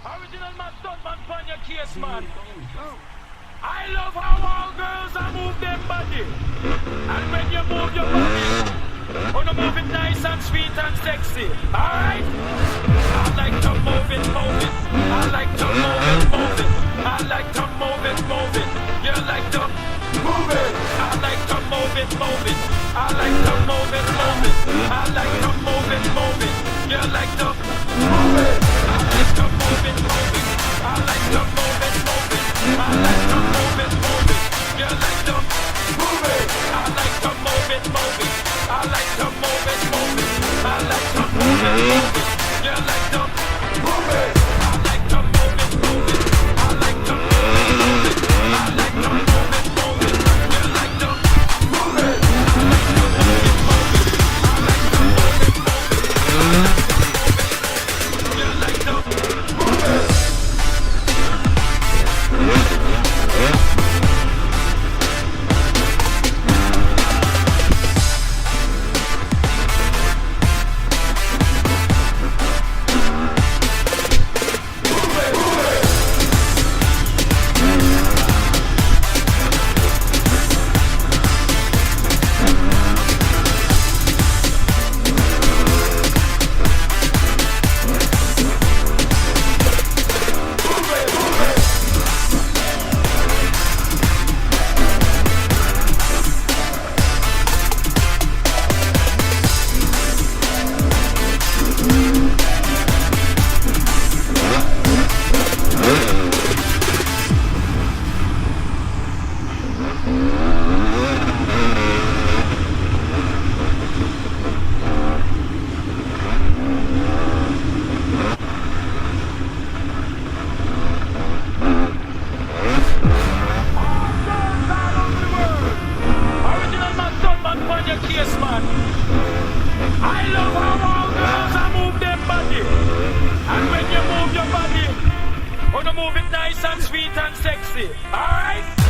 Original man, stuntman, pan your case, man. I love how all girls are move them body. And when you move your body, wanna move it nice and sweet and sexy. Alright? I like to move it, move it. I like to move it, move it. I like to move it, move it. You like to move it. I like to move it, move it. I like to move it, move it. I like to move it, move it. You like to move it. I like to move it, move it. I like to move it, move it. I like to move it, move it. You like to move it. I like to move it, move it. I like to move it, move it. I like to move it, move it. You like to move it. I like to move it, move it. I like to move it, move it. I like to move it, move it. You like to move it. I like to move it, move it. I like to move it, move it. I like to move it, move it. You like to move it. I love how all girls are move them body. And when you move your body, wanna move it nice and sweet and sexy. Alright?